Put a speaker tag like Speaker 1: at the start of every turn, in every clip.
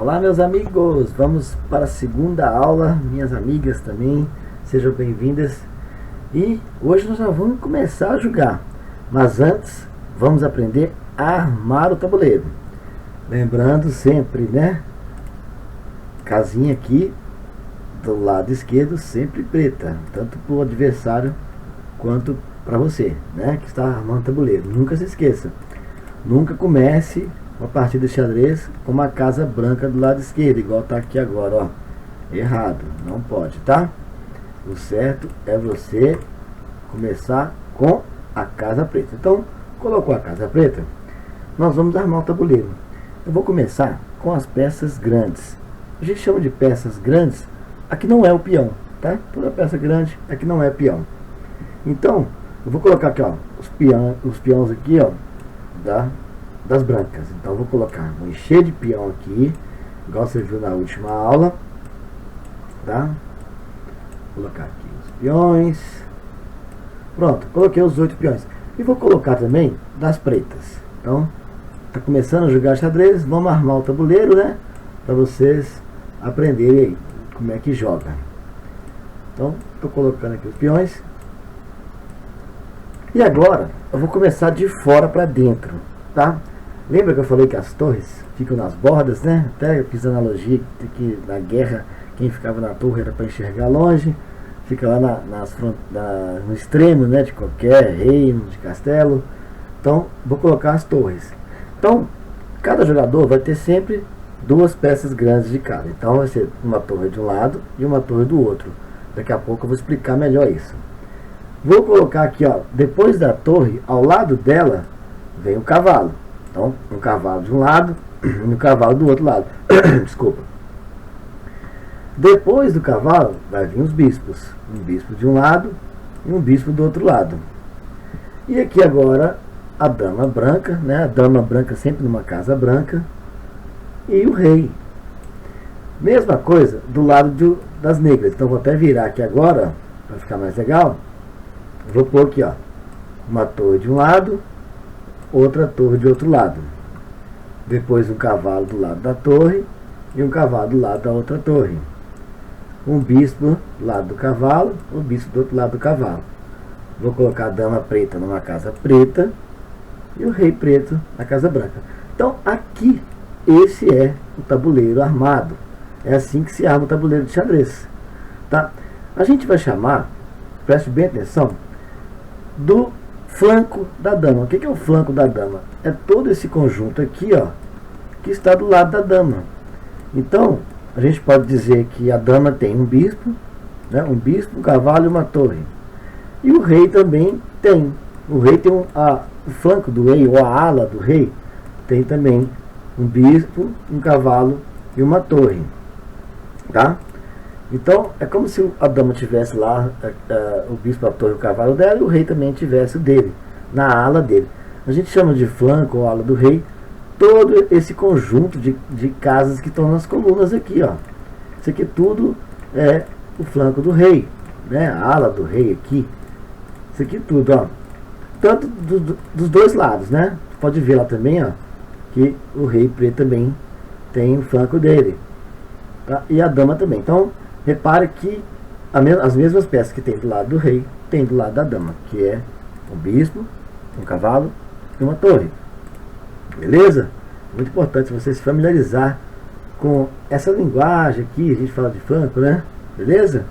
Speaker 1: Olá, meus amigos, vamos para a segunda aula, minhas amigas também, sejam bem-vindas. E hoje nós já vamos começar a jogar, mas antes vamos aprender a armar o tabuleiro. Lembrando sempre, né, casinha aqui do lado esquerdo sempre preta, tanto para o adversário quanto para você, né, que está armando o tabuleiro. Nunca se esqueça, nunca comece uma partida de xadrez com uma casa branca do lado esquerdo, igual tá aqui agora, ó. Errado, não pode, tá? O certo é você começar com a casa preta. Então, colocou a casa preta, nós vamos armar o tabuleiro. Eu vou começar com as peças grandes. A gente chama de peças grandes, aqui não é o peão, tá? Toda peça grande aqui não é peão. Então, eu vou colocar aqui, ó, os peões aqui, ó, das brancas. Então vou colocar, vou encher de peão aqui, igual você viu na última aula, tá? Vou colocar aqui os peões. Pronto, coloquei os 8 peões. E vou colocar também das pretas. Então, tá começando a jogar xadrez, vamos armar o tabuleiro, né? Para vocês aprenderem aí como é que joga. Então, tô colocando aqui os peões. E agora, eu vou começar de fora para dentro, tá? Lembra que eu falei que as torres ficam nas bordas, né? Até eu fiz analogia que na guerra quem ficava na torre era para enxergar longe. Fica lá no extremo, né, de qualquer reino, de castelo. Então, vou colocar as torres. Então, cada jogador vai ter sempre duas peças grandes de cada. Então, vai ser uma torre de um lado e uma torre do outro. Daqui a pouco eu vou explicar melhor isso. Vou colocar aqui, ó, depois da torre, ao lado dela, vem o cavalo. Então, um cavalo de um lado e um cavalo do outro lado. Desculpa. Depois do cavalo, vai vir os bispos. Um bispo de um lado e um bispo do outro lado. E aqui agora, a dama branca, né? A dama branca sempre numa casa branca. E o rei. Mesma coisa do lado das negras. Então, vou até virar aqui agora, para ficar mais legal. Vou pôr aqui, ó, uma torre de um lado, outra torre de outro lado. Depois um cavalo do lado da torre e um cavalo do lado da outra torre. Um bispo do lado do cavalo, um bispo do outro lado do cavalo. Vou colocar a dama preta numa casa preta e o rei preto na casa branca. Então aqui, esse é o tabuleiro armado. É assim que se arma o tabuleiro de xadrez, tá? A gente vai chamar, preste bem atenção, do flanco da dama. O que é o flanco da dama? É todo esse conjunto aqui, ó, que está do lado da dama. Então, a gente pode dizer que a dama tem um bispo, né, um bispo, um cavalo e uma torre. E o rei também tem. O rei tem o flanco do rei, ou a ala do rei, tem também um bispo, um cavalo e uma torre. Tá? Então, é como se a dama tivesse lá o bispo, a torre, o cavalo dela, e o rei também tivesse o dele, na ala dele. A gente chama de flanco ou ala do rei todo esse conjunto de casas que estão nas colunas aqui, ó. Isso aqui tudo é o flanco do rei, né? A ala do rei aqui. Isso aqui tudo, ó. Tanto dos dois lados, né? Pode ver lá também, ó, que o rei preto também tem o flanco dele, tá? E a dama também. Então, repare que as mesmas peças que tem do lado do rei, tem do lado da dama, que é um bispo, um cavalo e uma torre. Beleza? Muito importante você se familiarizar com essa linguagem aqui, a gente fala de flanco, né? Beleza?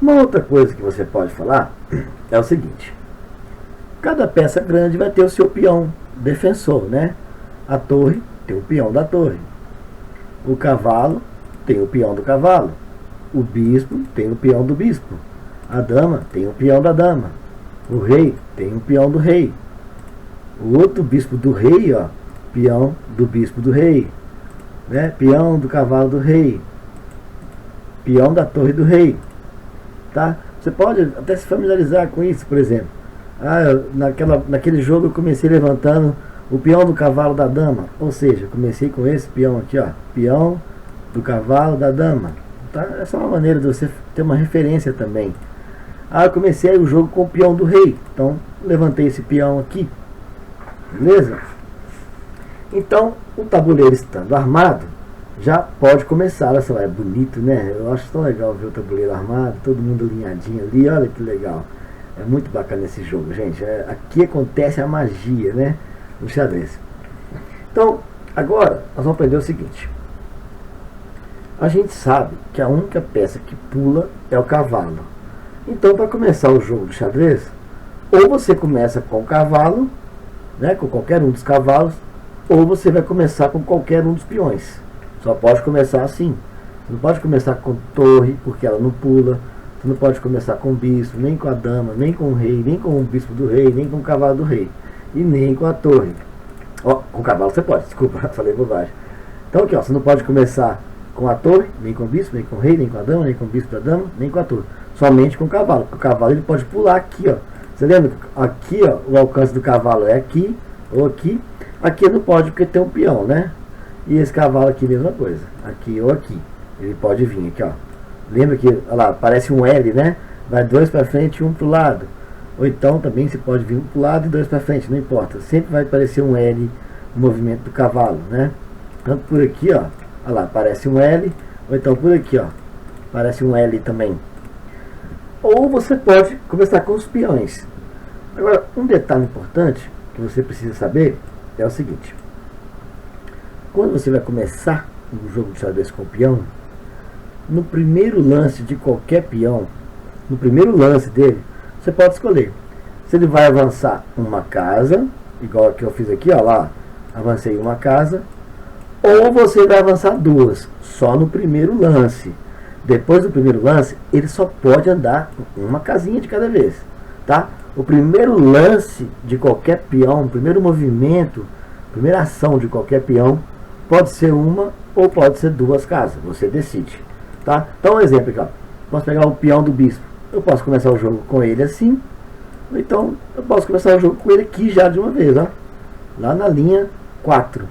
Speaker 1: Uma outra coisa que você pode falar é o seguinte: cada peça grande vai ter o seu peão defensor, né? A torre tem o peão da torre, o cavalo tem o peão do cavalo, o bispo tem o peão do bispo, a dama tem o peão da dama, o rei tem o peão do rei, o outro bispo do rei, ó, peão do bispo do rei, né? Peão do cavalo do rei, peão da torre do rei, tá? Você pode até se familiarizar com isso, por exemplo. Naquele jogo eu comecei levantando o peão do cavalo da dama, ou seja, comecei com esse peão aqui, ó, peão do cavalo da dama, tá? Essa é uma maneira de você ter uma referência também. Eu comecei o jogo com o peão do rei, então levantei esse peão aqui, beleza? Então, o tabuleiro estando armado, já pode começar. Olha só, é bonito, né? Eu acho tão legal ver o tabuleiro armado, todo mundo alinhadinho ali, olha que legal. É muito bacana esse jogo, gente. Aqui acontece a magia, né? No xadrez. Então, agora nós vamos aprender o seguinte. A gente sabe que a única peça que pula é o cavalo. Então, para começar o jogo de xadrez, ou você começa com o cavalo, né, com qualquer um dos cavalos, ou você vai começar com qualquer um dos peões. Só pode começar assim. Você não pode começar com torre, porque ela não pula. Você não pode começar com o bispo, nem com a dama, nem com o rei, nem com o bispo do rei, nem com o cavalo do rei. E nem com a torre. Ó, com o cavalo você pode, desculpa, falei bobagem. Então aqui, ó, você não pode começar com a torre, nem com o bispo, nem com o rei, nem com a dama, nem com o bispo da dama, nem com a torre. Somente com o cavalo. Porque o cavalo ele pode pular aqui, ó. Você lembra? Aqui, ó, o alcance do cavalo é aqui ou aqui. Aqui não pode porque tem um peão, né? E esse cavalo aqui, mesma coisa. Aqui ou aqui. Ele pode vir aqui, ó. Lembra que, olha lá, parece um L, né? Vai dois para frente e um para o lado. Ou então também você pode vir um para o lado e dois para frente, não importa. Sempre vai parecer um L no movimento do cavalo, né? Tanto por aqui, ó. Olha lá, parece um L. Ou então por aqui, ó. Parece um L também. Ou você pode começar com os peões. Agora, um detalhe importante que você precisa saber é o seguinte. Quando você vai começar um jogo de xadrez com o peão, no primeiro lance de qualquer peão, no primeiro lance dele, você pode escolher se ele vai avançar uma casa, igual que eu fiz aqui, ó lá, avancei uma casa, ou você vai avançar duas, só no primeiro lance. Depois do primeiro lance, ele só pode andar uma casinha de cada vez, tá? O primeiro lance de qualquer peão, o primeiro movimento, a primeira ação de qualquer peão, pode ser uma ou pode ser duas casas, você decide, tá? Então, um exemplo aqui, ó. Posso pegar o peão do bispo, eu posso começar o jogo com ele assim, ou então eu posso começar o jogo com ele aqui já de uma vez, ó, lá na linha 4,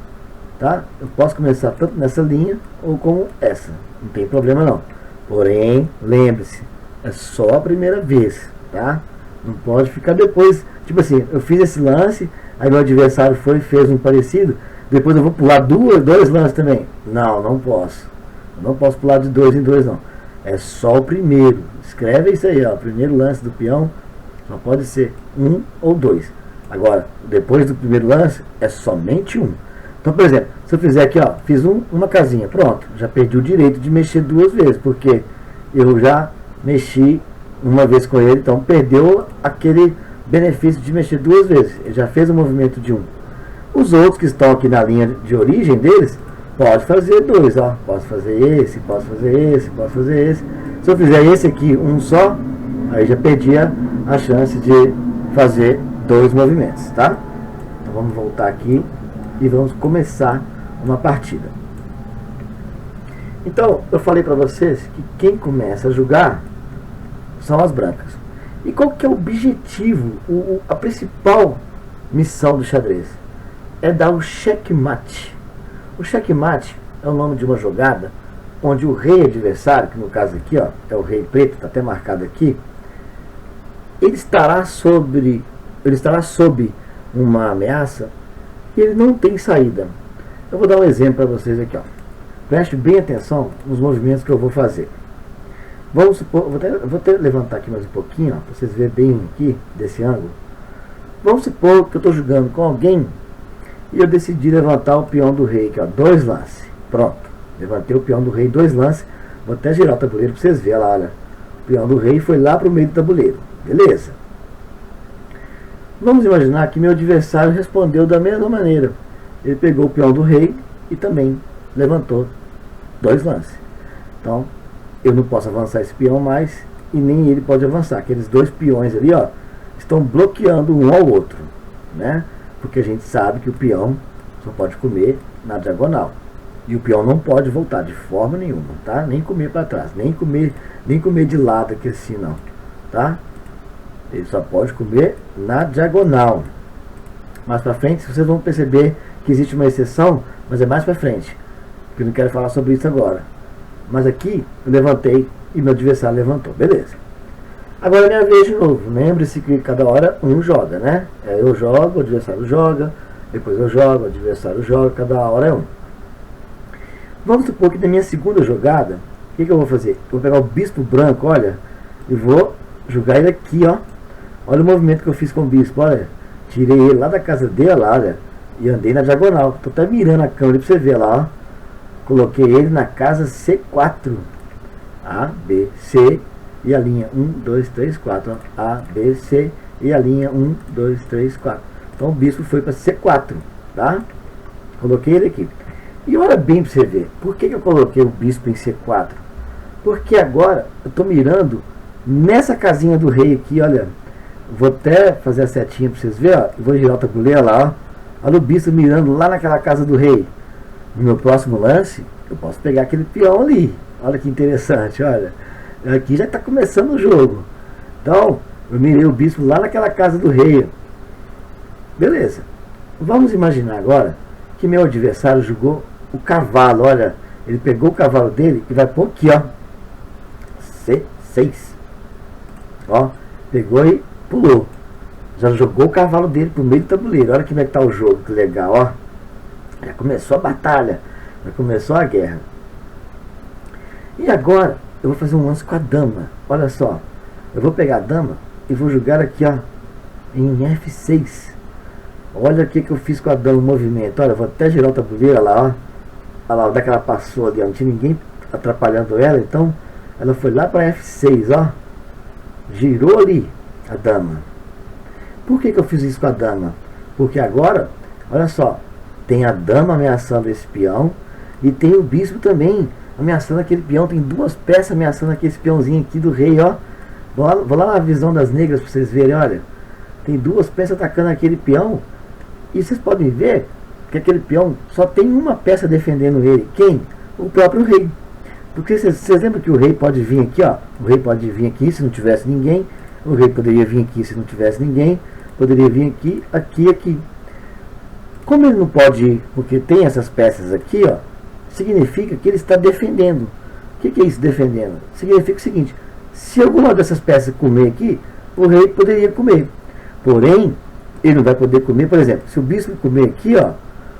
Speaker 1: tá? Eu posso começar tanto nessa linha ou como essa, não tem problema não. Porém, lembre-se, é só a primeira vez, tá? Não pode ficar depois, tipo assim, eu fiz esse lance, aí meu adversário foi e fez um parecido, depois eu vou pular dois lances também. Não, não posso. Eu não posso pular de dois em dois, não. É só o primeiro. Escreve isso aí, ó. O primeiro lance do peão só pode ser um ou dois. Agora, depois do primeiro lance, é somente um. Então, por exemplo, se eu fizer aqui, ó, fiz uma casinha, pronto. Já perdi o direito de mexer duas vezes, porque eu já mexi uma vez com ele, então perdeu aquele benefício de mexer duas vezes. Ele já fez o movimento de um. Os outros que estão aqui na linha de origem deles, pode fazer dois, ó. Posso fazer esse, posso fazer esse, posso fazer esse. Se eu fizer esse aqui, um só, aí já perdi a chance de fazer dois movimentos, tá? Então vamos voltar aqui e vamos começar uma partida. Então, eu falei para vocês que quem começa a jogar são as brancas. E qual que é o objetivo, a principal missão do xadrez? É dar o checkmate. O checkmate é o nome de uma jogada onde o rei adversário, que no caso aqui, ó, é o rei preto, está até marcado aqui, ele estará sob uma ameaça e ele não tem saída. Eu vou dar um exemplo para vocês aqui, ó. Preste bem atenção nos movimentos que eu vou fazer. Vamos supor, vou até levantar aqui mais um pouquinho, para vocês verem bem aqui, desse ângulo. Vamos supor que eu estou jogando com alguém e eu decidi levantar o peão do rei aqui, ó, dois lances. Pronto, levantei o peão do rei, dois lances. Vou até girar o tabuleiro para vocês verem lá, olha. O peão do rei foi lá para o meio do tabuleiro. Beleza. Vamos imaginar que meu adversário respondeu da mesma maneira. Ele pegou o peão do rei e também levantou dois lances. Então, eu não posso avançar esse peão mais e nem ele pode avançar. Aqueles dois peões ali, ó, estão bloqueando um ao outro, né? Porque a gente sabe que o peão só pode comer na diagonal. E o peão não pode voltar de forma nenhuma, tá? Nem comer para trás, nem comer de lado aqui assim, não, tá? Ele só pode comer na diagonal. Mais para frente, vocês vão perceber que existe uma exceção, mas é mais para frente. Eu não quero falar sobre isso agora. Mas aqui eu levantei e meu adversário levantou. Beleza. Agora é minha vez de novo. Lembre-se que cada hora um joga, né? Eu jogo, o adversário joga, depois eu jogo, o adversário joga, cada hora é um. Vamos supor que na minha segunda jogada, o que eu vou fazer? Eu vou pegar o bispo branco, olha, e vou jogar ele aqui, ó. Olha o movimento que eu fiz com o bispo, olha. Tirei ele lá da casa dele, olha, e andei na diagonal. Tô até mirando a câmera pra você ver lá, ó. Coloquei ele na casa C4. A, B, C e a linha 1, 2, 3, 4. Ó. A, B, C e a linha 1, 2, 3, 4. Então o bispo foi para C4, tá? Coloquei ele aqui. E olha bem para você ver. Por que eu coloquei o bispo em C4? Porque agora eu estou mirando nessa casinha do rei aqui, olha. Vou até fazer a setinha para vocês verem, ó. Vou girar o tabuleiro lá, ó. Olha o bispo mirando lá naquela casa do rei. No meu próximo lance, eu posso pegar aquele peão ali. Olha que interessante, olha. Aqui já está começando o jogo. Então, eu mirei o bispo lá naquela casa do rei. Beleza. Vamos imaginar agora que meu adversário jogou o cavalo. Olha, ele pegou o cavalo dele e vai pôr aqui, ó. C6. Ó, pegou e pulou. Já jogou o cavalo dele pro meio do tabuleiro. Olha como é que tá o jogo, que legal, ó. Já começou a batalha. Já começou a guerra. E agora eu vou fazer um lance com a dama. Olha só. Eu vou pegar a dama e vou jogar aqui, ó, em F6. Olha o que eu fiz com a dama, o movimento. Olha, eu vou até girar o tabuleiro, olha lá, ó. Olha lá, onde é que ela passou ali, ó. Não tinha ninguém atrapalhando ela, então ela foi lá para F6, ó. Girou ali a dama. Por que eu fiz isso com a dama? Porque agora, olha só, tem a dama ameaçando esse peão e tem o bispo também ameaçando aquele peão. Tem duas peças ameaçando aquele peãozinho aqui do rei, ó. Vou lá na visão das negras para vocês verem, olha. Tem duas peças atacando aquele peão. E vocês podem ver que aquele peão só tem uma peça defendendo ele. Quem? O próprio rei. Porque vocês lembram que o rei pode vir aqui, ó. O rei pode vir aqui se não tivesse ninguém. O rei poderia vir aqui se não tivesse ninguém. Poderia vir aqui, aqui, aqui. Como ele não pode ir, porque tem essas peças aqui, ó, significa que ele está defendendo. O que é isso, defendendo? Significa o seguinte: se alguma dessas peças comer aqui, o rei poderia comer. Porém, ele não vai poder comer, por exemplo, se o bispo comer aqui, ó,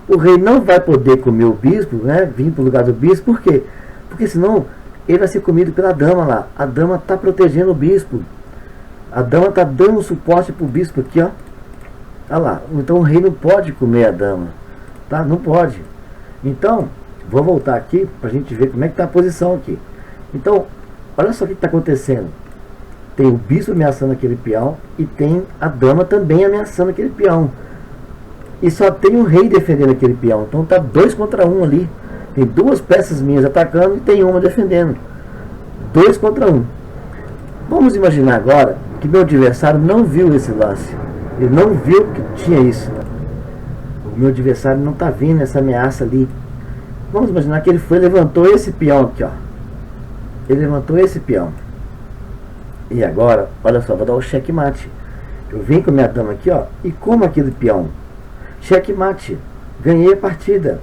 Speaker 1: o rei não vai poder comer o bispo, né? Vir para o lugar do bispo, por quê? Porque senão ele vai ser comido pela dama lá. A dama está protegendo o bispo. A dama está dando suporte para o bispo aqui, ó. Olha lá. Então o rei não pode comer a dama. Tá? Não pode. Então, vou voltar aqui para a gente ver como é que está a posição aqui. Então, olha só o que está acontecendo. Tem o bispo ameaçando aquele peão e tem a dama também ameaçando aquele peão. E só tem o rei defendendo aquele peão. Então tá 2 contra 1 ali. Tem duas peças minhas atacando e tem uma defendendo. 2 contra 1. Vamos imaginar agora que meu adversário não viu esse lance. Ele não viu que tinha isso. O meu adversário não está vendo essa ameaça ali. Vamos imaginar que ele foi e levantou esse peão aqui, ó. Ele levantou esse peão. E agora, olha só, vou dar o checkmate. Eu venho com a minha dama aqui, ó, e como aquele peão. Checkmate. Ganhei a partida.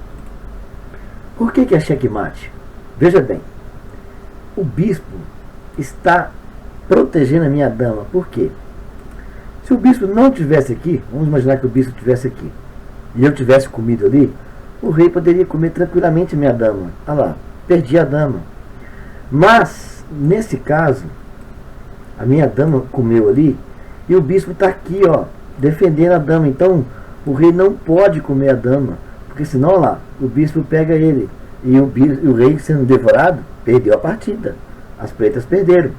Speaker 1: Por que é checkmate? Veja bem. O bispo está protegendo a minha dama. Por quê? Se o bispo não estivesse aqui, vamos imaginar que o bispo estivesse aqui, e eu tivesse comido ali, o rei poderia comer tranquilamente a minha dama. Olha lá, perdi a dama. Mas, nesse caso, a minha dama comeu ali, e o bispo está aqui, ó, defendendo a dama. Então, o rei não pode comer a dama, porque senão, olha lá, o bispo pega ele, e o rei sendo devorado, perdeu a partida. As pretas perderam.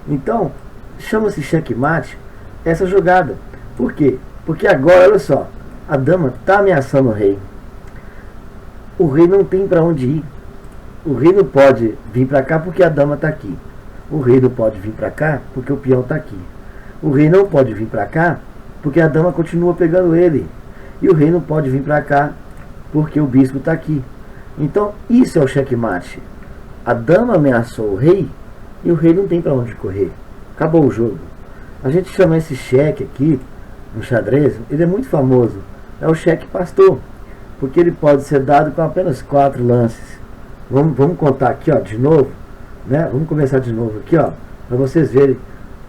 Speaker 1: Então, chama-se checkmate essa jogada. Por quê? Porque agora, olha só, a dama está ameaçando o rei. O rei não tem para onde ir. O rei não pode vir para cá porque a dama está aqui. O rei não pode vir para cá porque o peão está aqui. O rei não pode vir para cá porque a dama continua pegando ele. E o rei não pode vir para cá porque o bispo está aqui. Então, isso é o checkmate. A dama ameaçou o rei e o rei não tem para onde correr. Acabou o jogo. A gente chama esse cheque aqui, no xadrez, ele é muito famoso. É o cheque pastor, porque ele pode ser dado com apenas 4 lances. Vamos contar aqui, ó, de novo, né? Vamos começar de novo aqui, ó, para vocês verem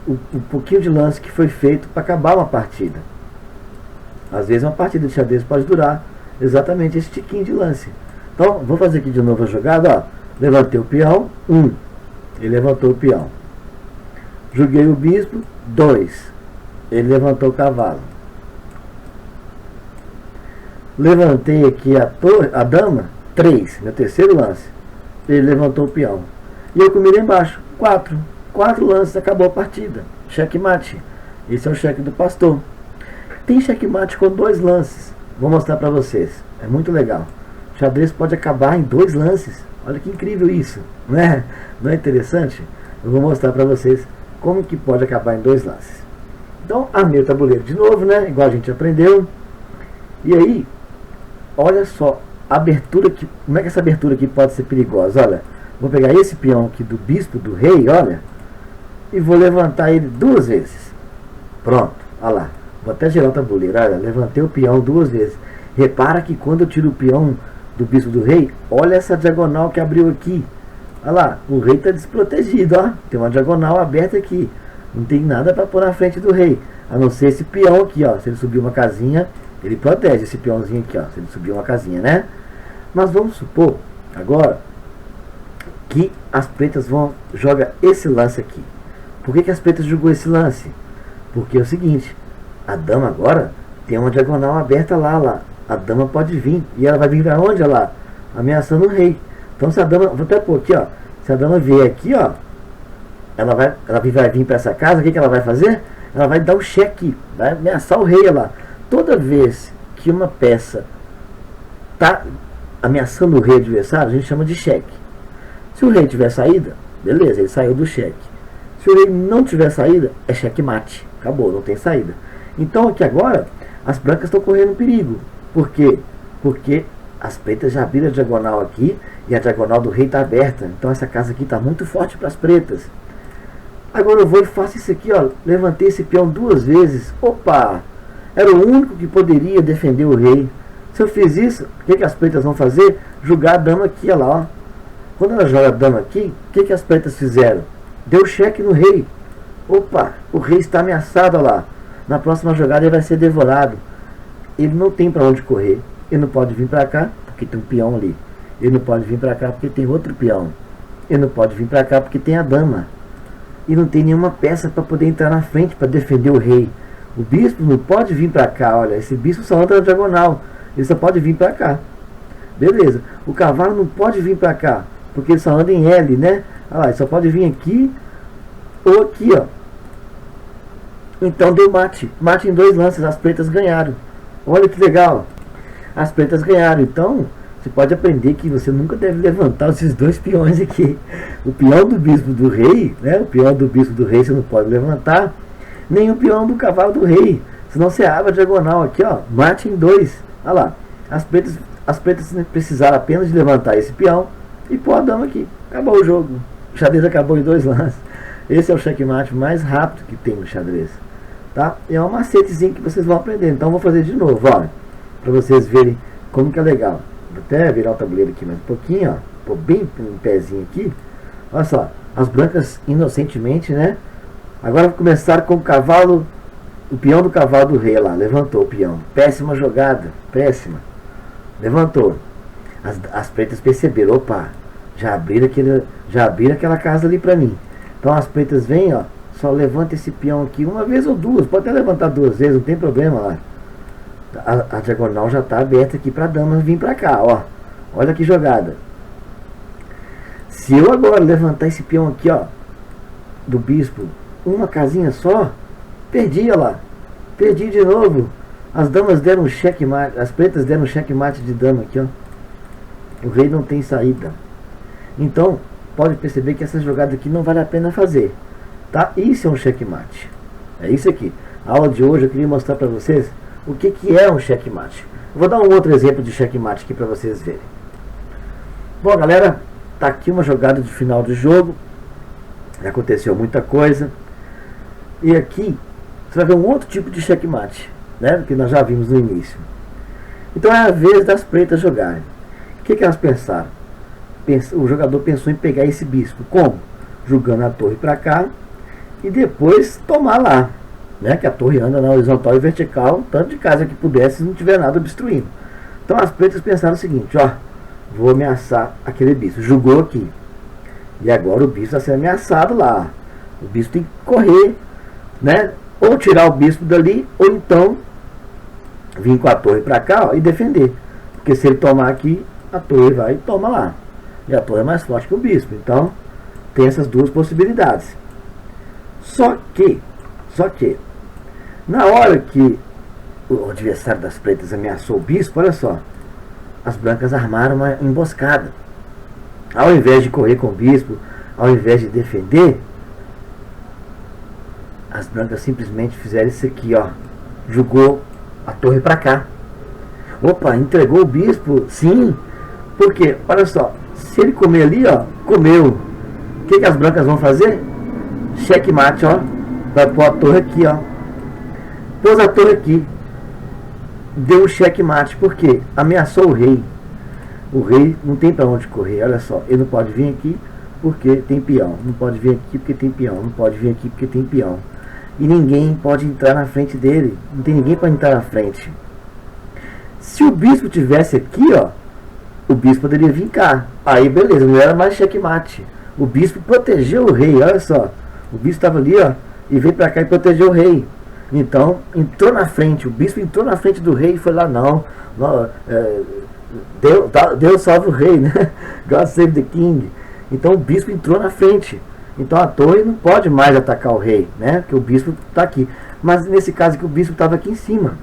Speaker 1: o pouquinho de lance que foi feito para acabar uma partida. Às vezes uma partida de xadrez pode durar exatamente esse tiquinho de lance. Então, vou fazer aqui de novo a jogada, ó. Levantei o peão, 1. Ele levantou o peão. Joguei o bispo, 2. Ele levantou o cavalo. Levantei aqui a dama, 3. Meu terceiro lance. Ele levantou o peão. E eu comi lá embaixo, 4. 4 lances, acabou a partida. Checkmate. Esse é o cheque do pastor. Tem checkmate com 2 lances. Vou mostrar para vocês. É muito legal. O xadrez pode acabar em 2 lances. Olha que incrível isso, não é? Não é interessante? Eu vou mostrar para vocês como que pode acabar em 2 lances. Então, armei o tabuleiro de novo, né? Igual a gente aprendeu. E aí, olha só, a abertura que, como é que essa abertura aqui pode ser perigosa? Olha, vou pegar esse peão aqui do bispo, do rei, olha, e vou levantar ele 2 vezes. Pronto, olha lá. Vou até girar o tabuleiro, olha, levantei o peão 2 vezes. Repara que quando eu tiro o peão do bispo do rei, olha essa diagonal que abriu aqui. Olha lá, o rei está desprotegido, ó. Tem uma diagonal aberta aqui. Não tem nada para pôr na frente do rei, a não ser esse peão aqui, ó. Se ele subir uma casinha, ele protege esse peãozinho aqui, ó. Se ele subir uma casinha, né? Mas vamos supor, agora, que as pretas vão jogar esse lance aqui. Por que as pretas jogou esse lance? Porque é o seguinte, a dama agora tem uma diagonal aberta lá. A dama pode vir. E ela vai vir para onde? Lá? Ameaçando o rei. Então se a dama, vou até pôr aqui, ó. Se a dama vier aqui, ó, ela vai vir para essa casa, o que ela vai fazer? Ela vai dar o cheque, vai ameaçar o rei lá. Toda vez que uma peça tá ameaçando o rei adversário, a gente chama de cheque. Se o rei tiver saída, beleza, ele saiu do cheque. Se o rei não tiver saída, é checkmate. Acabou, não tem saída. Então aqui agora, as brancas estão correndo perigo. Por quê? Porque as pretas já abriram a diagonal aqui e a diagonal do rei está aberta. Então essa casa aqui está muito forte para as pretas. Agora eu vou e faço isso aqui, ó. Levantei esse peão 2 vezes. Opa! Era o único que poderia defender o rei. Se eu fiz isso, o que as pretas vão fazer? Jogar a dama aqui, olha lá, ó. Quando ela joga a dama aqui, o que as pretas fizeram? Deu cheque no rei. Opa! O rei está ameaçado, olha lá. Na próxima jogada ele vai ser devorado. Ele não tem para onde correr. Ele não pode vir para cá, porque tem um peão ali. Ele não pode vir para cá, porque tem outro peão. Ele não pode vir para cá, porque tem a dama. E não tem nenhuma peça para poder entrar na frente para defender o rei. O bispo não pode vir para cá, olha. Esse bispo só anda na diagonal. Ele só pode vir para cá. Beleza. O cavalo não pode vir para cá, porque ele só anda em L, né? Olha lá, ele só pode vir aqui ou aqui, ó. Então deu mate. Mate em 2 lances, as pretas ganharam. Olha que legal. As pretas ganharam. Então, você pode aprender que você nunca deve levantar esses 2 peões aqui. O peão do bispo do rei, né? O peão do bispo do rei você não pode levantar. Nem o peão do cavalo do rei. Senão você abre a diagonal aqui, ó. Mate em 2. Olha lá. As pretas precisaram apenas de levantar esse peão e pôr a dama aqui. Acabou o jogo. O xadrez acabou em 2 lances. Esse é o checkmate mais rápido que tem no xadrez. Tá? E é um macetezinho que vocês vão aprender. Então vou fazer de novo, olha, para vocês verem como que é legal. Vou até virar o tabuleiro aqui mais um pouquinho, ó. Pô, bem um pezinho aqui. Olha só, as brancas inocentemente, né? Agora vou começar com o cavalo, o peão do cavalo do rei lá. Levantou o peão. Péssima jogada, péssima. Levantou. As pretas perceberam, opa, já abriram aquela casa ali para mim. Então as pretas vêm, ó. Só levanta esse peão aqui 1 vez ou 2. Pode até levantar 2 vezes, não tem problema lá. A diagonal já está aberta aqui para a dama vir para cá, ó. Olha que jogada. Se eu agora levantar esse peão aqui, ó, do bispo, uma casinha só, perdi, ó lá. Perdi de novo. As damas deram um checkmate, as pretas deram um checkmate de dama aqui, ó. O rei não tem saída. Então, pode perceber que essa jogada aqui não vale a pena fazer. Tá? Isso é um checkmate. É isso aqui. A aula de hoje eu queria mostrar para vocês o que é um checkmate. Eu vou dar um outro exemplo de checkmate aqui para vocês verem. Bom, galera, tá aqui uma jogada de final de jogo. Aconteceu muita coisa. E aqui você vai ver um outro tipo de checkmate, né? Que nós já vimos no início. Então é a vez das pretas jogarem. O que elas pensaram? O jogador pensou em pegar esse bispo. Como? Jogando a torre para cá e depois tomar lá, né? Que a torre anda na horizontal e vertical, tanto de casa que pudesse, se não tiver nada obstruindo. Então as pretas pensaram o seguinte, ó, vou ameaçar aquele bispo. Jogou aqui. E agora o bispo está sendo ameaçado lá. O bispo tem que correr, né? Ou tirar o bispo dali, ou então vir com a torre para cá, ó, e defender. Porque se ele tomar aqui, a torre vai e toma lá. E a torre é mais forte que o bispo. Então, tem essas duas possibilidades. Só que, na hora que o adversário das pretas ameaçou o bispo, olha só, as brancas armaram uma emboscada. Ao invés de correr com o bispo, ao invés de defender, as brancas simplesmente fizeram isso aqui, ó. Jogou a torre para cá. Opa, entregou o bispo, sim. Porque, olha só, se ele comer ali, ó, comeu. O que as brancas vão fazer? Checkmate, ó. Vai pôr a torre aqui, ó. Pôs a torre aqui. Deu um checkmate, porque ameaçou o rei. O rei não tem para onde correr, olha só. Ele não pode vir aqui porque tem peão. Não pode vir aqui porque tem peão. Não pode vir aqui porque tem peão. E ninguém pode entrar na frente dele. Não tem ninguém para entrar na frente. Se o bispo tivesse aqui, ó, o bispo poderia vir cá. Aí beleza, não era mais checkmate. O bispo protegeu o rei, olha só. O bispo estava ali, ó, e veio para cá e protegeu o rei. Então, entrou na frente. O bispo entrou na frente do rei e foi lá, não, Deus salve o rei, né? God save the king. Então o bispo entrou na frente. Então a torre não pode mais atacar o rei, né? Porque o bispo está aqui. Mas nesse caso aqui o bispo estava aqui em cima.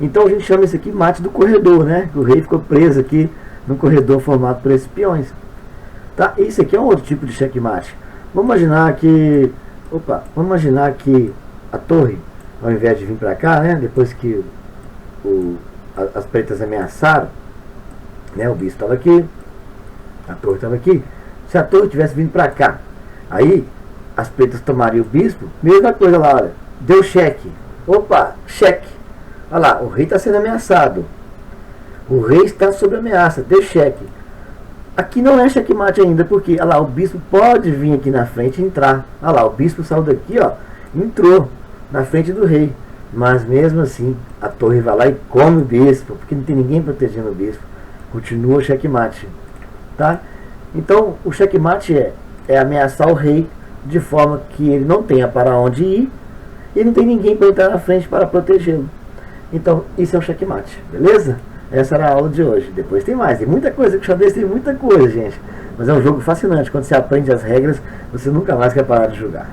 Speaker 1: Então a gente chama isso aqui mate do corredor, né? O rei ficou preso aqui no corredor formado por esses peões. Tá? Isso aqui é um outro tipo de checkmate. Vamos imaginar que a torre, ao invés de vir para cá, né? Depois que as pretas ameaçaram, né? O bispo estava aqui, a torre estava aqui. Se a torre tivesse vindo para cá, aí as pretas tomariam o bispo, mesma coisa lá, olha, deu cheque. Opa, cheque. Olha lá, o rei está sendo ameaçado. O rei está sob ameaça, deu cheque. Aqui não é checkmate ainda, porque olha lá, o bispo pode vir aqui na frente e entrar. Olha lá, o bispo saiu daqui, ó, entrou na frente do rei. Mas mesmo assim, a torre vai lá e come o bispo, porque não tem ninguém protegendo o bispo. Continua o checkmate, tá? Então, o checkmate é ameaçar o rei de forma que ele não tenha para onde ir e não tem ninguém para entrar na frente para protegê-lo. Então, isso é o checkmate, beleza? Essa era a aula de hoje. Depois tem mais, tem muita coisa, que xadrez tem muita coisa, gente. Mas é um jogo fascinante. Quando você aprende as regras, você nunca mais quer parar de jogar.